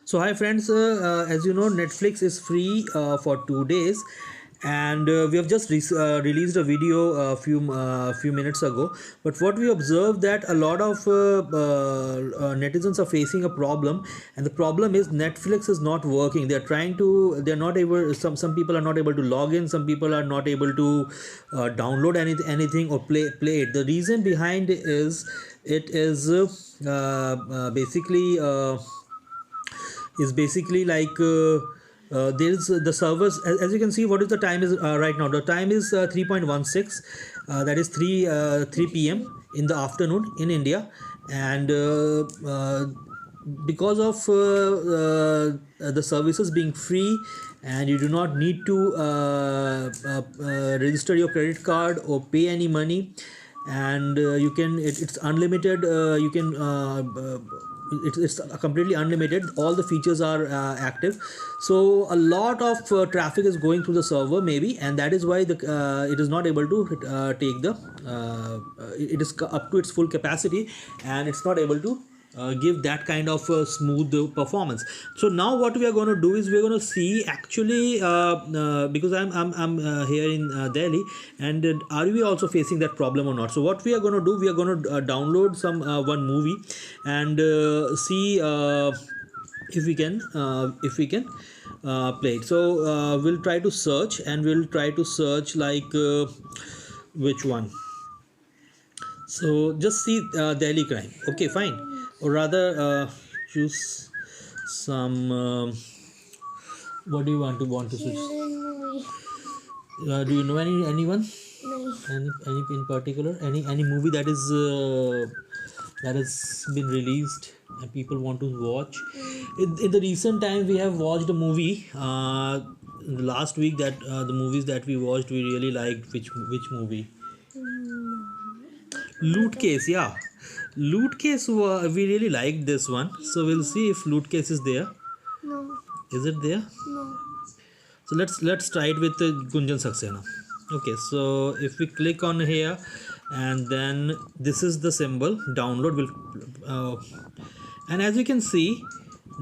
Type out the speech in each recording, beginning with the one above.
So hi friends, as you know, Netflix is free for 2 days, and we have just released a video a few minutes ago. But what we observed that a lot of netizens are facing a problem, and the problem is Netflix is not working. They're not able. Some people are not able to log in. Some people are not able to download anything or play it. The reason behind basically. Basically like there's the servers, as you can see. What is the time is right now? The time is 3.16, that is 3 p.m. in the afternoon in India. And because of the services being free, and you do not need to register your credit card or pay any money, and it's unlimited. You can it's completely unlimited. All the features are active. So a lot of traffic is going through the server maybe, and that is why it is not able to take the it is up to its full capacity, and it's not able to give that kind of smooth performance. So now what we are going to do is we're going to see actually because I'm here in Delhi, and are we also facing that problem or not? So what we are going to do, we are going to download some one movie, and see if we can play it. So we'll try to search, and we'll try to search like which one. So just see Delhi crime. Okay, fine. Or rather, choose some. What do you want to switch? Do you know anyone? Any in particular? Any movie that has been released and people want to watch? In the recent time, we have watched a movie. Last week, that the movies that we watched, we really liked. Which movie? Loot Case, yeah. Loot Case, we really liked this one. So we'll see if Loot Case is there. No. Is it there? No. So let's try it with Gunjan Saxena. Okay, so if we click on here, and then this is the symbol download will, and as you can see,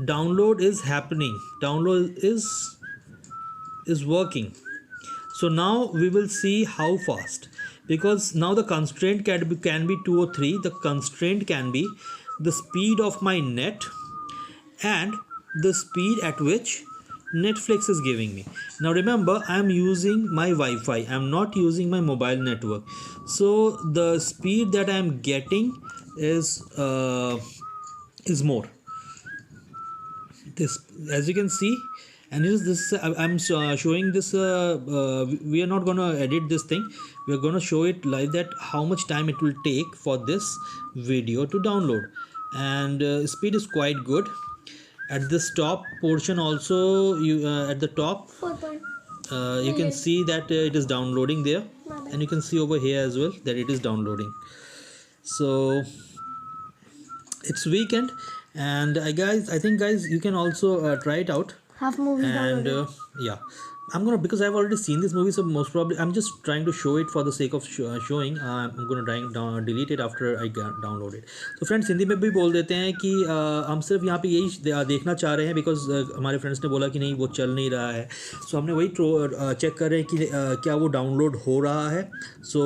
download is happening. Download is working. So now we will see how fast, because now the constraint can be two or three. The constraint can be the speed of my net and the speed at which Netflix is giving me. Now remember, I am using my Wi-Fi. I am not using my mobile network. So the speed that I am getting is more. This, as you can see, and I'm showing this. We are not gonna edit this thing. We are gonna show it live, that how much time it will take for this video to download, and speed is quite good. At this top portion also, you at the top, 4 point. you can see that it is downloading there, and you can see over here as well that it is downloading. So it's weekend, and I think guys, you can also try it out. Half movie And yeah, I'm gonna, because I've already seen this movie, so most probably I'm just trying to show it for the sake of showing. I'm gonna delete it after I download it. So friends, Hindi में भी बोल देते हैं कि हम सिर्फ यहाँ पे यही देखना चाह रहे हैं, बिकॉज हमारे फ्रेंड्स ने बोला कि नहीं वो चल नहीं रहा है. सो हमने वही चेक कर रहे हैं कि क्या वो डाउनलोड हो रहा है. सो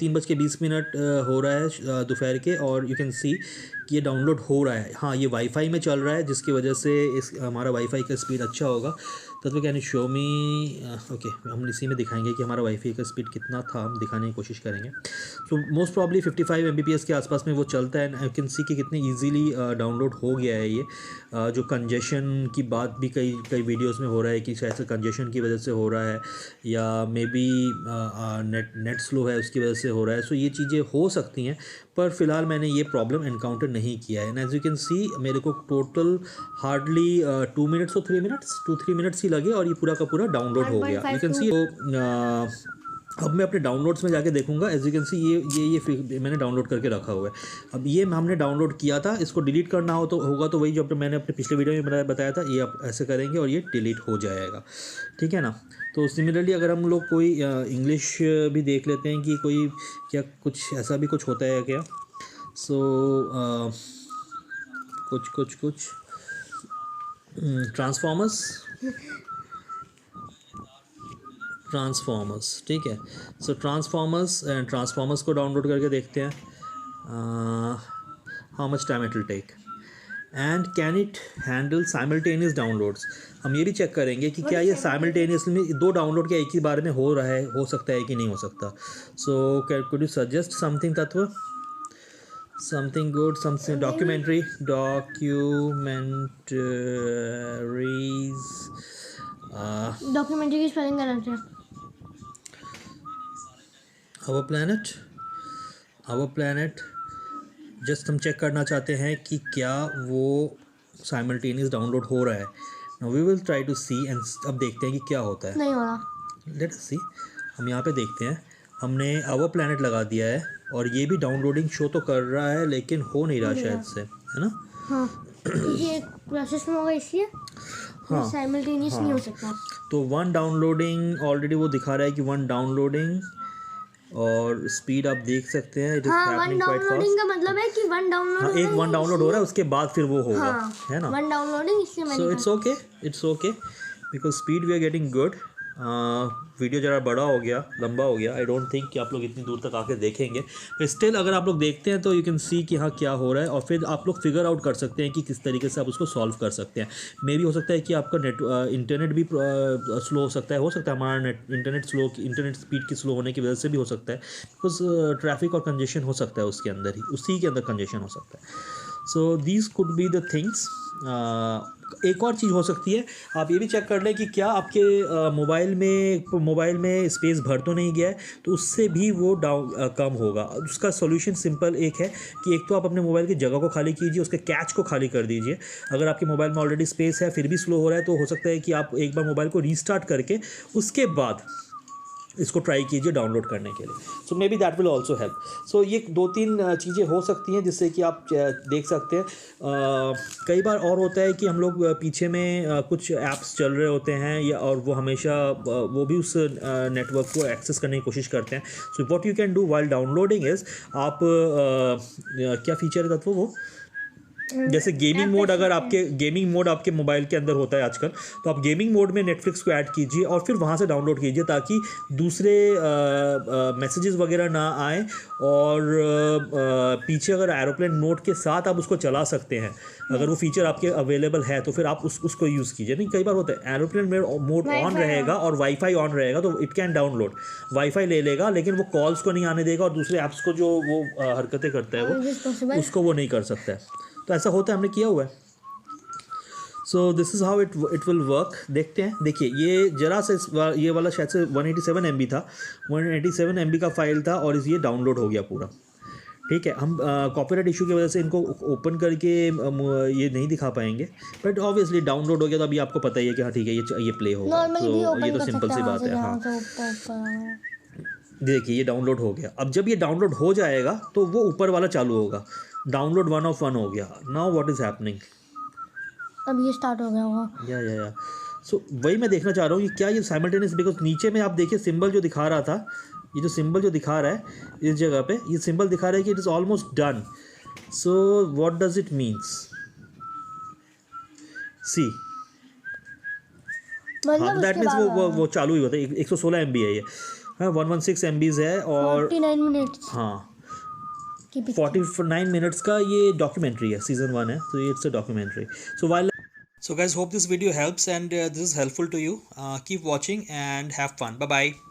3:20 हो रहा है दोपहर के, और यू कैन सी कि ये डाउनलोड हो रहा है. हाँ, ये वाईफाई में चल रहा है, जिसकी वजह से हमारा वाईफाई का स्पीड अच्छा होगा. तत्व कैन शो मी. ओके, हम इसी में दिखाएंगे कि हमारा वाईफाई का स्पीड कितना था, हम दिखाने की कोशिश करेंगे. तो मोस्ट प्रॉब्ली 55 Mbps के आसपास में वो चलता है. आई कैन सी कि कितनी ईजीली डाउनलोड हो गया है ये. जो कंजेशन की बात भी कई वीडियोस में हो रहा है कि शायद से कंजेशन की वजह से हो रहा है, या मे बी नेट स्लो है उसकी वजह से हो रहा है. सो ये चीज़ें हो सकती हैं, पर फिलहाल मैंने ये प्रॉब्लम एनकाउंटर नहीं किया है. And as you can see, मेरे को टोटल हार्डली 2 मिनट्स और 3 मिनट्स 2-3 मिनट्स ही लगे, और ये पूरा का पूरा डाउनलोड हो गया. यू कैन सी. अब मैं अपने डाउनलोड्स में जाके देखूंगा. एज यू कैन सी, ये मैंने डाउनलोड करके रखा हुआ है. अब ये हमने डाउनलोड किया था, इसको डिलीट करना होगा तो वही जो मैंने अपने पिछले वीडियो में बताया था, ये आप ऐसे करेंगे और ये डिलीट हो जाएगा. ठीक है ना. तो सिमिलरली अगर हम लोग कोई इंग्लिश भी देख लेते हैं कि कोई क्या कुछ ऐसा भी कुछ होता है क्या. सो कुछ ट्रांसफॉर्मर्स, ठीक है। सो ट्रांसफॉर्मर्स को डाउनलोड करके देखते हैं how much time it will take and can it handle simultaneous downloads. हम ये भी चेक करेंगे कि क्या ये साइमल्टेनियसली 2 डाउनलोड क्या एक ही बार में हो रहा है, हो सकता है कि नहीं हो सकता। So could you suggest something तत्व, something good, something documentaries. Documentary की स्पेलिंग गलत है। आवर प्लैनेट जस्ट हम चेक करना चाहते हैं कि क्या वो साइमल्टेनियस डाउनलोड हो रहा है। Now we will try to see and अब देखते हैं कि क्या होता है। नहीं हो रहा। लेट अस सी। हम यहाँ पे देखते हैं, हमने आवर प्लैनेट लगा दिया है और ये भी डाउनलोडिंग शो तो कर रहा है लेकिन हो नहीं रहा शायद से, है ना। हाँ ये प्रोसेस में होगा इसलिए हाँ साइमल्टेनियस नहीं हो सकता। तो 1 डाउनलोडिंग ऑलरेडी वो दिखा रहा है कि 1 डाउनलोडिंग और स्पीड आप देख सकते हैं, it is happening quite fast. Downloading का मतलब है कि 1 डाउनलोड हाँ, एक 1 डाउनलोड हो रहा है उसके बाद फिर वो होगा, है ना। 1 डाउनलोडिंग इसलिए मैंने so it's okay because speed we are getting good. Video ज़रा बड़ा हो गया, लंबा हो गया। आई डोंट थिंक कि आप लोग इतनी दूर तक आके देखेंगे, पर स्टिल अगर आप लोग देखते हैं तो यू कैन सी कि हाँ क्या हो रहा है और फिर आप लोग फिगर आउट कर सकते हैं कि किस तरीके से आप उसको सॉल्व कर सकते हैं। मे भी हो सकता है कि आपका इंटरनेट भी स्लो हो सकता है हमारा इंटरनेट स्पीड की स्लो होने की वजह से भी हो सकता है, बिकॉज ट्रैफिक और कंजेशन हो सकता है उसके अंदर ही, उसी के अंदर कंजेशन हो सकता है। So these could be the things. एक और चीज़ हो सकती है, आप ये भी चेक कर लें कि क्या आपके मोबाइल में स्पेस भर तो नहीं गया है, तो उससे भी वो कम होगा। उसका सॉल्यूशन सिंपल एक है कि एक तो आप अपने मोबाइल की जगह को खाली कीजिए, उसके कैच को खाली कर दीजिए। अगर आपके मोबाइल में ऑलरेडी स्पेस है फिर भी स्लो हो रहा है तो हो सकता है कि आप एक बार मोबाइल को रीस्टार्ट करके उसके बाद इसको ट्राई कीजिए डाउनलोड करने के लिए। So maybe that will also help. So ये 2-3 चीज़ें हो सकती हैं जिससे कि आप देख सकते हैं। कई बार और होता है कि हम लोग पीछे में कुछ ऐप्स चल रहे होते हैं या और वो हमेशा वो भी उस नेटवर्क को एक्सेस करने की कोशिश करते हैं। So what you can do while downloading is आप क्या फीचर है तत्व वो, जैसे गेमिंग मोड, अगर आपके गेमिंग मोड आपके मोबाइल के अंदर होता है आजकल, तो आप गेमिंग मोड में नेटफ्लिक्स को ऐड कीजिए और फिर वहाँ से डाउनलोड कीजिए ताकि दूसरे मैसेजेस वगैरह ना आए और पीछे अगर एरोप्लेन मोड के साथ आप उसको चला सकते हैं, अगर वो फीचर आपके अवेलेबल है तो फिर आप उसको यूज़ कीजिए। नहीं, कई बार होता है एरोप्लेन मोड ऑन रहेगा और वाईफाई ऑन रहेगा तो इट कैन डाउनलोड, वाईफाई ले लेगा लेकिन वो कॉल्स को नहीं आने देगा और दूसरे ऐप्स को जो वो हरकतें करता है वो उसको वो नहीं कर सकता है। तो ऐसा होता है, हमने किया हुआ है। So this is how it will work. देखते हैं। देखिए ये जरा से ये वाला शायद से 187 MB था, 187 MB का फाइल था और ये डाउनलोड हो गया पूरा। ठीक है, हम कॉपीराइट इशू की वजह से इनको ओपन करके ये नहीं दिखा पाएंगे, बट ऑब्वियसली डाउनलोड हो गया तो अभी आपको पता ही है कि हाँ ठीक है ये प्ले होगा। तो ये तो सिंपल सी बात है। हाँ देखिए ये डाउनलोड हो गया। अब जब ये डाउनलोड हो जाएगा तो वो ऊपर वाला चालू होगा, डाउनलोड 1 of 1 हो गया। नाउ व्हाट इज़ हैपनिंग, अब ये स्टार्ट हो गया होगा। या सो वही मैं देखना चाह रहा हूँ कि क्या ये साइमल्टेनियस, बिकॉज नीचे में आप देखिए सिंबल जो दिखा रहा था, ये जो सिंबल जो दिखा रहा है इस जगह पे, ये सिंबल दिखा रहा है कि it is almost done. So what does it means, see हाँ दैट मीन्स वो चालू ही होता है। 116 MB है ये, हाँ 116 MB है और 49 मिनट्स, हाँ 49 मिनट्स का ये डॉक्यूमेंट्री है, सीजन 1 है, तो it's a documentary. So guys, hope this video helps and this is helpful to you. Keep watching and have fun. Bye bye.